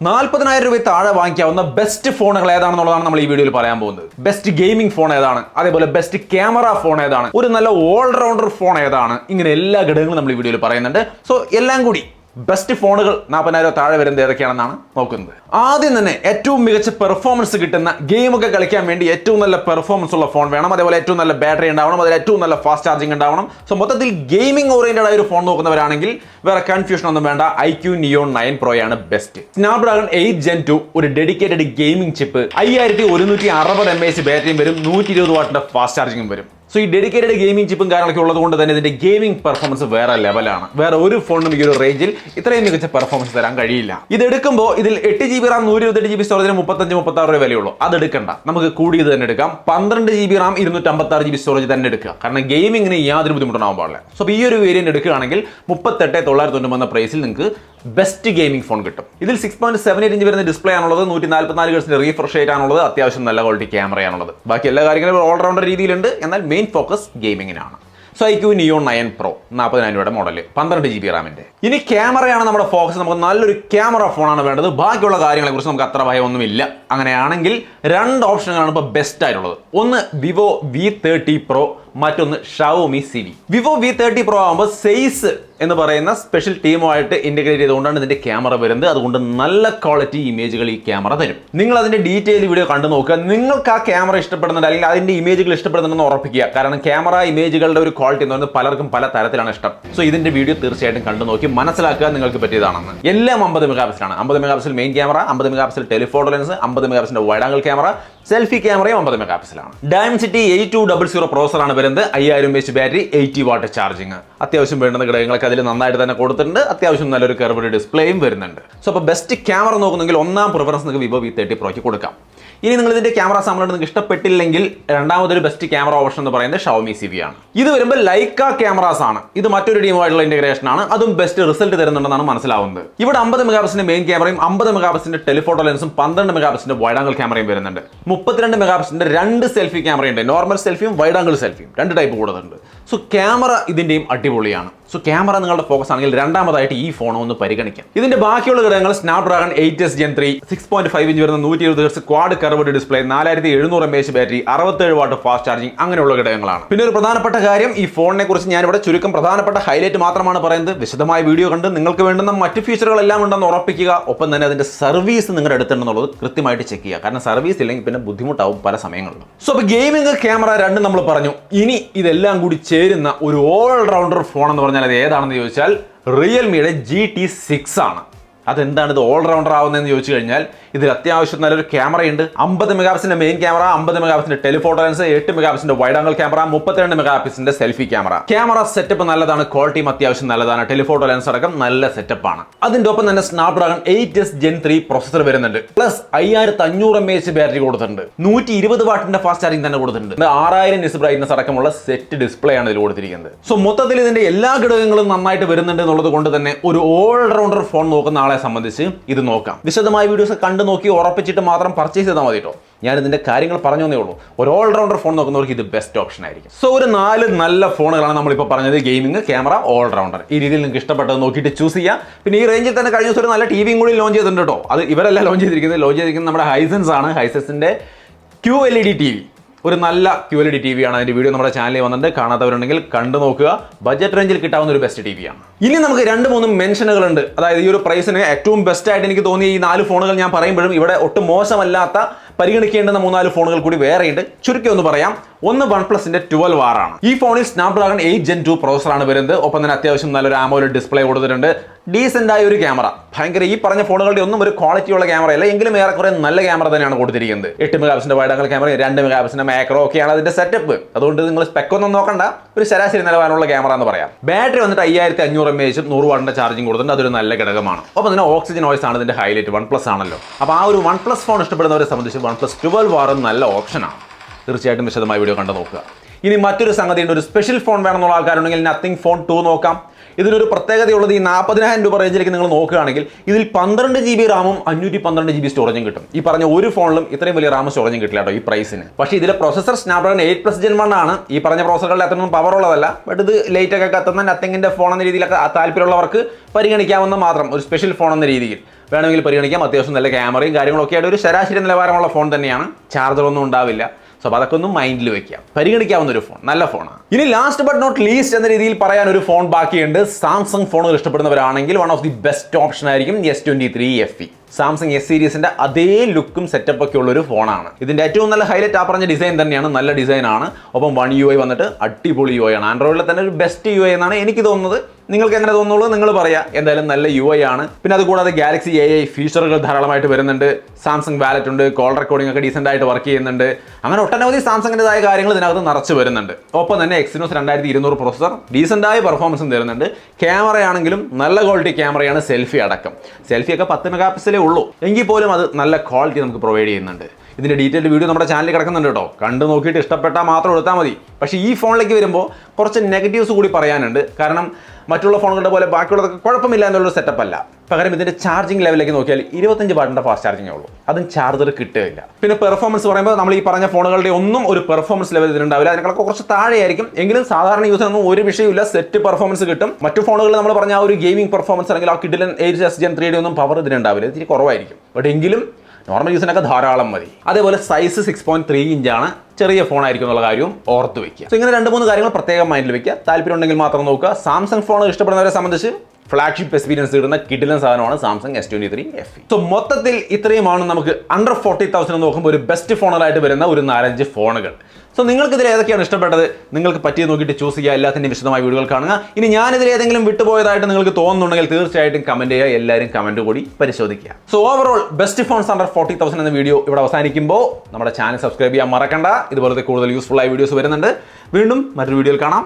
40,000 രൂപ താഴെ വാങ്ങിക്കാവുന്ന ബെസ്റ്റ് ഫോണുകൾ ഏതാണെന്നുള്ളതാണ് നമ്മൾ ഈ വീഡിയോയിൽ പറയാൻ പോകുന്നത്. ബെസ്റ്റ് ഗെയിമിംഗ് ഫോൺ ഏതാണ്, അതേപോലെ ബെസ്റ്റ് ക്യാമറ ഫോൺ ഏതാണ്, ഒരു നല്ല ഓൾറൗണ്ടർ ഫോൺ ഏതാണ്, ഇങ്ങനെ എല്ലാ ഘടകങ്ങളും നമ്മൾ ഈ വീഡിയോയിൽ പറയുന്നുണ്ട്. സോ എല്ലാം കൂടി ബെസ്റ്റ് ഫോണുകൾ 40,000 താഴെ വരുന്നത് ഏതൊക്കെയാണെന്നാണ് നോക്കുന്നത്. ആദ്യം തന്നെ ഏറ്റവും മികച്ച പെർഫോമൻസ് കിട്ടുന്ന ഗെയിമൊക്കെ കളിക്കാൻ വേണ്ടി ഏറ്റവും നല്ല പെർഫോമൻസ് ഉള്ള ഫോൺ വേണം. അതേപോലെ ഏറ്റവും നല്ല ബാറ്ററി ഉണ്ടാവണം, അതിൽ ഏറ്റവും നല്ല ഫാസ്റ്റ് ചാർജിങ് ഉണ്ടാവണം. സോ മൊത്തത്തിൽ ഗെയിമിംഗ് ഓറിയന്റഡ് ആയ ഒരു ഫോൺ നോക്കുന്നവരാണെങ്കിൽ വേറെ കൺഫ്യൂഷൻ ഒന്നും വേണ്ട, IQ Neo 9 Pro ആണ് ബെസ്റ്റ്. സ്നാപ്ഡ്രാഗൺ 8 Gen 2 ഒരു ഡെഡിക്കേറ്റഡ് ഗെയിമിംഗ് ചിപ്പ്, 5160 mAh ബാറ്ററിയും വരും, 120 വാട്ടിന്റെ ഫാസ്റ്റ് ചാർജിങ്ങും വരും. സോ ഈ ഡെഡിക്കേറ്റഡ് ഗെയിമിംഗ് ചിപ്പും കാര്യങ്ങളൊക്കെ ഉള്ളത് കൊണ്ട് തന്നെ ഇതിന്റെ ഗെയിമിംഗ് പെർഫോമൻസ് വേറെ ലെവലാണ്. വേറെ ഒരു ഫോണിനും ഈ ഒരു റേഞ്ചിൽ ഇത്രയും മികച്ച പെർഫോമൻസ് തരാൻ കഴിയില്ല. ഇത് എടുക്കുമ്പോൾ ഇതിൽ 8GB RAM 128GB സ്റ്റോറേജിന് 35-36 രൂപ വിലയുള്ളൂ. അത് എടുക്കണ്ട, നമുക്ക് കൂടിയത് തന്നെ എടുക്കാം. 12GB RAM 256GB സ്റ്റോറേജ് തന്നെ എടുക്കുക. കാരണം ഗെയിമിങ്ങിന് യാതൊരു ബുദ്ധിമുട്ടുണ്ടാവാൻ പാടില്ല. സോ ഈ ഒരു വേരിയന്റ് എടുക്കുകയാണെങ്കിൽ 38,990 പ്രൈസിൽ നിങ്ങൾക്ക് ബെസ്റ്റ് ഗെയിമിംഗ് ഫോൺ കിട്ടും. ഇതിൽ 6.78 ഇഞ്ച് വരുന്ന ഡിസ്പ്ലേ ആണുള്ളത്, 144 ഹെർട്സിന്റെ റീഫ്രഷ് റേറ്റ് ആണുള്ളത്, അത്യാവശ്യം നല്ല ക്വാളിറ്റി ക്യാമറയാണുള്ളത്. ബാക്കി എല്ലാ കാര്യങ്ങളും ഓൾറൗണ്ടർ രീതിയിലുണ്ട്, എന്നാൽ മെയിൻ ഫോക്കസ് ഗെയിമിങ്ങിനാണ്. സോ IQ Neo 9 Pro 40,000 രൂപയുടെ മോഡല്, 12GB റാമിന്റെ. ഇനി ക്യാമറയാണ് നമ്മുടെ ഫോക്കസ്. നമുക്ക് നല്ലൊരു ക്യാമറ ഫോണാണ് വേണ്ടത്. ബാക്കിയുള്ള കാര്യങ്ങളെ കുറിച്ച് നമുക്ക് അത്ര ഭയമൊന്നുമില്ല. അങ്ങനെയാണെങ്കിൽ രണ്ട് ഓപ്ഷനുകളാണ് ഇപ്പോൾ ബെസ്റ്റ് ആയിട്ടുള്ളത്. ഒന്ന് Vivo V30 Pro, മറ്റൊന്ന് Xiaomi CV. Vivo V30 Pro ആകുമ്പോൾ സെയ്സ് എന്ന് പറയുന്ന സ്പെഷ്യൽ ടീമുമായിട്ട് ഇന്റഗ്രേറ്റ് ചെയ്തുകൊണ്ടാണ് ഇതിന്റെ ക്യാമറ വരുന്നത്. അതുകൊണ്ട് നല്ല ക്വാളിറ്റി ഇമേജുകൾ ഈ ക്യാമറ തരും. നിങ്ങൾ അതിന്റെ ഡീറ്റെയിൽ വീഡിയോ കണ്ടു നോക്കുക. നിങ്ങൾക്ക് ആ ക്യാമറ ഇഷ്ടപ്പെടുന്നുണ്ട് അല്ലെങ്കിൽ അതിന്റെ ഇമേജുകൾ ഇഷ്ടപ്പെടുന്നുണ്ടെന്ന് ഉറപ്പിക്കുക. കാരണം ക്യാമറ ഇമേജുകളുടെ ഒരു ക്വാളിറ്റി എന്ന് പറയുന്നത് പലർക്കും പല തരത്തിലാണ് ഇഷ്ടം. സോ ഇതിന്റെ വീഡിയോ തീർച്ചയായിട്ടും കണ്ടു നോക്കി മനസ്സിലാക്കുക നിങ്ങൾക്ക് പറ്റിയതാണെന്ന്. എല്ലാം 50 മെഗാപിക്സലാണ്. 50 megapixel main camera, 50 megapixel telephoto lens, 50 മെഗാപിക്സലിന്റെ വൈഡ് ആംഗിൾ ക്യാമറ, സെൽഫി ക്യാമറയും 50 മെഗാപിക്സലാണ്. Dimensity 8200 പ്രോസറാണ് വരുന്നത്, 5000 mAh ബാറ്ററി, 80 വാട്ട് ചാർജിങ്. അത്യാവശ്യം വേണ്ടുന്ന ഘടകങ്ങളൊക്കെ അതിൽ നന്നായിട്ട് തന്നെ കൊടുത്തിട്ടുണ്ട്. അത്യാവശ്യം നല്ലൊരു കർവ്ഡ് ഡിസ്പ്ലേയും വരുന്നുണ്ട്. സോ അപ്പോൾ ബെസ്റ്റ് ക്യാമറ നോക്കുന്നെങ്കിൽ ഒന്നാം പ്രിഫറൻസ് നിങ്ങൾക്ക് Vivo V30 Proയ്ക്ക് കൊടുക്കാം. ഇനി നിങ്ങൾ ഇതിന്റെ ക്യാമറ സാമ്പിൾ നിങ്ങൾക്ക് ഇഷ്ടപ്പെട്ടില്ലെങ്കിൽ രണ്ടാമതൊരു ബെസ്റ്റ് ക്യാമറ ഓപ്ഷൻ എന്ന് പറയുന്നത് Xiaomi CV ആണ്. ഇത് വരുമ്പോൾ ലൈക്ക ക്യാമറാസ് ആണ്. ഇത് മറ്റൊരു ടീമുമായിട്ടുള്ള ഇന്റഗ്രേഷൻ ആണ്. അതും ബെസ്റ്റ് റിസൾട്ട് തരുന്നുണ്ടെന്നാണ് മനസ്സിലാവുന്നത്. ഇവിടെ 50 മെഗാപിക്സലിന്റെ മെയിൻ ക്യാമറയും 50 മെഗാപിക്സലിന്റെ ടെലിഫോട്ടോ ലെൻസും 12 മെഗാപിക്സലിന്റെ വൈഡ് ആംഗിൾ ക്യാമറയും വരുന്നുണ്ട്. 32 മെഗാപിക്സലിന്റെ രണ്ട് സെൽഫി ക്യാമറയുണ്ട്. നോർമൽ സെൽഫിയും വൈഡ് ആംഗിൾ സെൽഫിയും രണ്ട് ടൈപ്പ് കൂടുന്നുണ്ട്. സോ ക്യാമറ ഇതിന്റെയും അടിപൊളിയാണ്. സോ ക്യാമറ നിങ്ങളുടെ ഫോക്കസ് ആണെങ്കിൽ രണ്ടാമതായിട്ട് ഈ ഫോൺ ഒന്ന് പരിഗണിക്കാം. ഇതിന്റെ ബാക്കിയുള്ള ഘടകങ്ങൾ സ്നാപ്ഡ്രാഗൺ 8S Gen 3, 6.5 ഇഞ്ച് വരുന്ന 120 hertz quad curved display, 4700 mAh battery, 67 what fast charging, അങ്ങനെയുള്ള ഘടകങ്ങളാണ്. പിന്നെ ഒരു പ്രധാനപ്പെട്ട കാര്യം, ഈ ഫോണിനെ കുറിച്ച് ഞാനിവിടെ ചുരുക്കം പ്രധാനപ്പെട്ട ഹൈലൈറ്റ് മാത്രമാണ് പറയുന്നത്. വിശദമായ വീഡിയോ കണ്ട് നിങ്ങൾക്ക് വേണ്ടുന്ന മറ്റ് ഫീച്ചറുകളെല്ലാം ഉണ്ടെന്ന് ഉറപ്പിക്കുക. ഒപ്പം തന്നെ അതിന്റെ സർവീസ് നിങ്ങളുടെ അടുത്തുണ്ടെന്നുള്ളത് കൃത്യമായിട്ട് ചെക്ക് ചെയ്യുക. കാരണം സർവീസ് ഇല്ലെങ്കിൽ പിന്നെ ബുദ്ധിമുട്ടാവും പല സമയങ്ങളിലും. സോ അപ്പോൾ ഗെയിമിംഗ്, ക്യാമറ രണ്ടും നമ്മൾ പറഞ്ഞു. ഇനി ഇതെല്ലാം കൂടി ചേരുന്ന ഒരു ഓൾറൗണ്ടർ ഫോൺ എന്ന് പറഞ്ഞാൽ അത് ഏതാണെന്ന് ചോദിച്ചാൽ റിയൽമിയുടെ GT6 ആണ്. അതെന്താണ് ഇത് ഓൾറൗണ്ടർ ആവുന്നതെന്ന് ചോദിച്ചു കഴിഞ്ഞാൽ ഇതിൽ അത്യാവശ്യം നല്ലൊരു ക്യാമറയുണ്ട്. 50 മെഗാപിക്സലിന്റെ മെയിൻ ക്യാമറ, 50 മെഗാപിക്സലിന്റെ ടെലിഫോട്ടോ ലെൻസ്, 8 മെഗാപിക്സലിന്റെ വൈഡ് ആംഗിൾ ക്യാമറ, 32 മെഗാപിക്സലിന്റെ സെൽഫി ക്യാമറ. ക്യാമറ സെറ്റപ്പ് നല്ലതാണ്, ക്വാളിറ്റിയും അത്യാവശ്യം നല്ലതാണ്. ടെലിഫോട്ടോ ലെൻസ് അടക്കം നല്ല സെറ്റപ്പ് ആണ്. അതിന്റെ ഒപ്പം തന്നെ സ്നാപ്ഡ്രാഗൺ 8S Gen 3 പ്രോസസർ വരുന്നുണ്ട്. പ്ലസ് 5500 mAh ബാറ്ററി കൊടുത്തിട്ടുണ്ട്. 120 വാട്ടിന്റെ ഫാസ്റ്റ് ചാർജിങ് തന്നെ കൊടുത്തിട്ടുണ്ട്. 6000 നിസ് ബ്രൈറ്റ്നസ് അടക്കമുള്ള സെറ്റ് ഡിസ്പ്ലേ ആണ് ഇതിൽ കൊടുത്തിരിക്കുന്നത്. സോ മൊത്തത്തിൽ ഇതിന്റെ എല്ലാ ഘടകങ്ങളും നന്നായിട്ട് വരുന്നുണ്ട് എന്നുള്ളത് കൊണ്ട് തന്നെ ഒരു ഓൾറൗണ്ടർ ഫോൺ നോക്കുന്ന ആളെ സംബന്ധിച്ച് ഇത് നോക്കാം. വിശദമായ വീഡിയോസ് കണ്ടു നോക്കി ഉറപ്പിച്ചിട്ട് മാത്രം പർച്ചേസ് ചെയ്താൽ മതി കേട്ടോ. ഞാൻ ഇതിന്റെ കാര്യങ്ങൾ പറഞ്ഞേ ഉള്ളൂ. ഒരു ഓൾറൗണ്ടർ ഫോൺ നോക്കുന്നവർക്ക് ഇത് ബെസ്റ്റ് ഓപ്ഷൻ ആയിരിക്കും. സോ ഒരു 4 നല്ല ഫോണുകളാണ് നമ്മളിപ്പോൾ പറഞ്ഞത്. Gaming, camera, all rounder. ഈ രീതിയിൽ നിങ്ങൾക്ക് ഇഷ്ടപ്പെട്ടത് നോക്കിയിട്ട് ചൂസ് ചെയ്യാം. പിന്നെ ഈ റേഞ്ചിൽ തന്നെ കഴിഞ്ഞ ദിവസം ഒരു നല്ല ടിവിയും കൂടി ലോഞ്ച് ചെയ്തിട്ടുണ്ട് കേട്ടോ. അത് ഇവരല്ല ലോഞ്ച് ചെയ്തിരിക്കുന്നത് നമ്മുടെ ഹൈസൻസ് ആണ്. ഹൈസൻസിന്റെ QLED TV, ഒരു നല്ല QLED TV ആണ്. അതിന്റെ വീഡിയോ നമ്മുടെ ചാനലിൽ വന്നിട്ട് കാണാത്തവരുണ്ടെങ്കിൽ കണ്ടു നോക്കുക. ബഡ്ജറ്റ് റേഞ്ചിൽ കിട്ടാവുന്ന ഒരു ബെസ്റ്റ് TV ആണ്. ഇനി നമുക്ക് 2-3 മെൻഷനുകൾ ഉണ്ട്. അതായത് ഈ ഒരു പ്രൈസിന് ഏറ്റവും ബെസ്റ്റ് ആയിട്ട് എനിക്ക് തോന്നിയ ഈ 4 ഫോണുകൾ ഞാൻ പറയുമ്പോഴും ഇവിടെ ഒട്ടും മോശമല്ലാത്ത പരിഗണിക്കേണ്ടുന്ന 3-4 ഫോണുകൾ കൂടി വേറെയുണ്ട്. ചുരുക്കി ഒന്ന് പറയാം. ഒന്ന് OnePlusന്റെ 12R ആണ്. ഈ ഫോണിൽ സ്നാപ്ഡ്രാഗൺ 8 Gen 2 പ്രോസറാണ് വരുന്നത്. ഒപ്പം തന്നെ അത്യാവശ്യം നല്ലൊരു AMOLED ഡിസ്പ്ലേ കൊടുത്തിട്ടുണ്ട്. ഡീസെന്റ് ആയ ഒരു ക്യാമറ. ഭയങ്കര ഈ പറഞ്ഞ ഫോണുകളുടെ ഒന്നും ഒരു ക്വാളിറ്റിയുള്ള ക്യാമറ അല്ല, എങ്കിലും ഏറെക്കുറെ നല്ല ക്യാമറ തന്നെയാണ് കൊടുത്തിരിക്കുന്നത്. 8 മെഗാപിക്സലിന്റെ വൈഡ് ആംഗിൾ ക്യാമറ, 2 മെഗാപിക്സലിന്റെ മാക്രോ ഒക്കെയാണ് അതിന്റെ സെറ്റപ്പ്. അതുകൊണ്ട് നിങ്ങൾ സ്പെക് ഒന്നും നോക്കണ്ട, ഒരു ശരാശരി നിലവാരമുള്ള ക്യാമറ എന്ന് പറയാം. ബാറ്ററി വന്നിട്ട് 5500 mAh 100 വാട്ടിന്റെ ചാർജിങ് കൊടുത്തിട്ടുണ്ട്. അതൊരു നല്ല ഘടകമാണ്. ഒപ്പം തന്നെ ഓക്സിജൻ വോയിസ് ആണ് ഇതിന്റെ ഹൈലൈറ്റ്. OnePlus ആണല്ലോ. അപ്പോൾ ആ ഒരു OnePlus ഫോൺ ഇഷ്ടപ്പെടുന്നവരെ സംബന്ധിച്ച് OnePlus 12R നല്ല ഓപ്ഷനാണ്. തീർച്ചയായിട്ടും വിശദമായ വീഡിയോ കണ്ടു നോക്കുക. ഇനി മറ്റൊരു സംഗതിയുണ്ട്. ഒരു സ്പെഷ്യൽ ഫോൺ വേണമെന്നുള്ള ആൾക്കാരുണ്ടെങ്കിൽ Nothing Phone 2 നോക്കാം. ഇതിനൊരു പ്രത്യേകതയുള്ളത് ഈ 40,000 രൂപ റേഞ്ചിലേക്ക് നിങ്ങൾ നോക്കുകയാണെങ്കിൽ ഇതിൽ 12GB റാമും 512GB സ്റ്റോറേജും കിട്ടും. ഈ പറഞ്ഞ ഒരു ഫോണിലും ഇത്രയും വലിയ റാം സ്റ്റോറേജും കിട്ടില്ല കേട്ടോ ഈ പ്രൈസിന്. പക്ഷേ ഇതിലെ പ്രോസസർ സ്നാപ്ഡ്രാഗൺ 8+ Gen 1 ആണ്. ഈ പറഞ്ഞ പ്രോസസറുകളുടെ അത്രയൊന്നും പവർ ഉള്ളതല്ല. ബട്ട് ഇത് ലൈറ്റ് ഒക്കെ കത്തുന്ന നത്തിങ്ങിന്റെ ഫോൺ എന്ന രീതിയിലൊക്കെ താല്പര്യമുള്ളവർക്ക് പരിഗണിക്കാവുന്ന മാത്രം ഒരു സ്പെഷ്യൽ ഫോൺ എന്ന രീതിയിൽ. വേണമെങ്കിൽ പരിഗണിക്കാം. അത്യാവശ്യം നല്ല ക്യാമറയും കാര്യങ്ങളൊക്കെ ആയിട്ട് ഒരു ശരാശരി നിലവാരമുള്ള ഫോൺ തന്നെയാണ്. ചാർജറൊന്നും ഉണ്ടാവില്ല. സോ അപ്പോൾ അതൊക്കെ ഒന്ന് മൈൻഡിൽ വെക്കാം. പരിഗണിക്കാവുന്ന ഒരു ഫോൺ, നല്ല ഫോണാണ്. ഇനി ലാസ്റ്റ് ബട്ട് നോട്ട് ലീസ്റ്റ് എന്ന രീതിയിൽ പറയാൻ ഒരു ഫോൺ ബാക്കിയുണ്ട്. സാംസങ് ഫോണുകൾ ഇഷ്ടപ്പെടുന്നവരാണെങ്കിൽ one of the best option ആയിരിക്കും S23 FE. സാംസങ് S സീരീസിന്റെ അതേ ലുക്കും സെറ്റപ്പ് ഒക്കെ ഉള്ള ഒരു ഫോണാണ്. ഇതിന്റെ ഏറ്റവും നല്ല ഹൈലൈറ്റ് ആ പറഞ്ഞ ഡിസൈൻ തന്നെയാണ്, നല്ല ഡിസൈനാണ്. ഒപ്പം One UI വന്നിട്ട് അടിപൊളി UI ആണ്. ആൻഡ്രോയിഡിൽ തന്നെ ഒരു ബെസ്റ്റ് UI എന്നാണ് എനിക്ക് തോന്നുന്നത്. നിങ്ങൾക്ക് എങ്ങനെ തോന്നുള്ളൂ നിങ്ങൾ പറയാം. എന്തായാലും നല്ല UI ആണ്. പിന്നെ അതുകൂടാതെ ഗാലക്സി AI ഫീച്ചറുകൾ ധാരാളമായിട്ട് വരുന്നുണ്ട്. സാംസങ് വാലറ്റ് ഉണ്ട്, കോൾ റെക്കോർഡിംഗ് ഒക്കെ ഡീസെന്റ് ആയിട്ട് വർക്ക് ചെയ്യുന്നുണ്ട്. അങ്ങനെ ഒട്ടനവധി സാംസങ്ങിൻ്റെതായ കാര്യങ്ങൾ ഇതിനകത്ത് നിറച്ച് വരുന്നുണ്ട്. ഒപ്പം തന്നെ Exynos 2200 പ്രോസസർ ഡീസെന്റായ പെർഫോമൻസും തരുന്നുണ്ട്. ക്യാമറയാണെങ്കിലും നല്ല ക്വാളിറ്റി ക്യാമറയാണ്, സെൽഫി അടക്കം. സെൽഫിയൊക്കെ 10 മെഗാ പിക്സലേ ഉള്ളൂ, എങ്കിൽ പോലും അത് നല്ല ക്വാളിറ്റി നമുക്ക് പ്രൊവൈഡ് ചെയ്യുന്നുണ്ട്. ഇതിൻ്റെ ഡീറ്റെയിൽഡ് വീഡിയോ നമ്മുടെ ചാനലിൽ കിടക്കുന്നുണ്ട് കേട്ടോ. കണ്ടു നോക്കിയിട്ട് ഇഷ്ടപ്പെട്ടാൽ മാത്രം എടുത്താൽ മതി. പക്ഷേ ഈ ഫോണിലേക്ക് വരുമ്പോൾ കുറച്ച് നെഗറ്റീവ്സ് കൂടി പറയാനുണ്ട്. കാരണം മറ്റുള്ള ഫോണുകളുടെ പോലെ ബാക്കിയുള്ളതൊക്കെ കുഴപ്പമില്ല എന്നുള്ളൊരു സെറ്റപ്പ് അല്ല. പകരം ഇതിൻ്റെ ചാർജിങ് ലെവലിലേക്ക് നോക്കിയാൽ 25 വാട്ടിൻ്റെ ഫാസ്റ്റ് ചാർജിങ്ങേ ഉള്ളൂ. അതും ചാർജർ കിട്ടുകയില്ല. പിന്നെ പെർഫോമൻസ് പറയുമ്പോൾ നമ്മൾ ഈ പറഞ്ഞ ഫോണുകളുടെ ഒന്നും ഒരു പെർഫോമൻസ് ലെവൽ ഇതിനുണ്ടാവില്ല. അതിനൊക്കെ കുറച്ച് താഴെയായിരിക്കും. എങ്കിലും സാധാരണ യൂസിനൊന്നും ഒരു വിഷയമില്ല, സെറ്റ് പെർഫോമൻസ് കിട്ടും. മറ്റു ഫോണുകളിൽ നമ്മൾ പറഞ്ഞ ആ ഒരു ഗെയിമിംഗ് പെർഫോമൻസ് അല്ലെങ്കിൽ ആ കിഡിലൻ Asus Gen 3 ഒന്നും പവർ ഇതിനുണ്ടാവില്ല, ഇത്തിരി കുറവായിരിക്കും. ബട്ട് എങ്കിലും നോർമൽ യൂസിനൊക്കെ ധാരാളം മതി. അതേപോലെ സൈസ് 6.3 ഇഞ്ചാണ്, ചെറിയ ഫോൺ ആയിരിക്കും എന്നുള്ള കാര്യവും ഓർത്ത് വെക്കുക. സോ ഇങ്ങനെ 2-3 കാര്യങ്ങൾ പ്രത്യേകം മൈൻഡിൽ വെക്കുക. താല്പര്യം ഉണ്ടെങ്കിൽ മാത്രം നോക്കുക. സാംസങ് ഫോൺ ഇഷ്ടപ്പെടുന്നവരെ സംബന്ധിച്ച് ഫ്ലാഗ്ഷിപ്പ് എക്സ്പീരിയൻസ് കിട്ടുന്ന കിടിലൻ സാധനമാണ് സാംസങ് S23 FE. സോ മൊത്തത്തിൽ ഇത്രയുമാണ് നമുക്ക് അണ്ടർ 40,000 നോക്കുമ്പോൾ ഒരു ബെസ്റ്റ് ഫോണുകളായിട്ട് വരുന്ന ഒരു 4-5 ഫോണുകൾ. സോ നിങ്ങൾക്ക് ഇതിൽ ഏതൊക്കെയാണ് ഇഷ്ടപ്പെട്ടത്, നിങ്ങൾക്ക് പറ്റിയത് നോക്കിയിട്ട് ചൂസ് ചെയ്യുക. എല്ലാത്തിൻ്റെയും വിശദമായ വീഡിയോകൾ കാണുക. ഇനി ഞാനിതിൽ ഏതെങ്കിലും വിട്ടുപോയതായിട്ട് നിങ്ങൾക്ക് തോന്നുന്നുണ്ടെങ്കിൽ തീർച്ചയായിട്ടും കമൻറ്റ് ചെയ്യുക. എല്ലാവരും കമൻറ്റ് കൂടി പരിശോധിക്കുക. So overall best phones under 40,000 എന്ന വീഡിയോ ഇവിടെ അവസാനിക്കുമ്പോൾ നമ്മുടെ ചാനൽ സബ്സ്ക്രൈബ് ചെയ്യാൻ മറക്കണ്ട. ഇതുപോലത്തെ കൂടുതൽ യൂസ്ഫുൾ ആയ വീഡിയോസ് വരുന്നുണ്ട്. വീണ്ടും മറ്റൊരു വീഡിയോയിൽ കാണാം.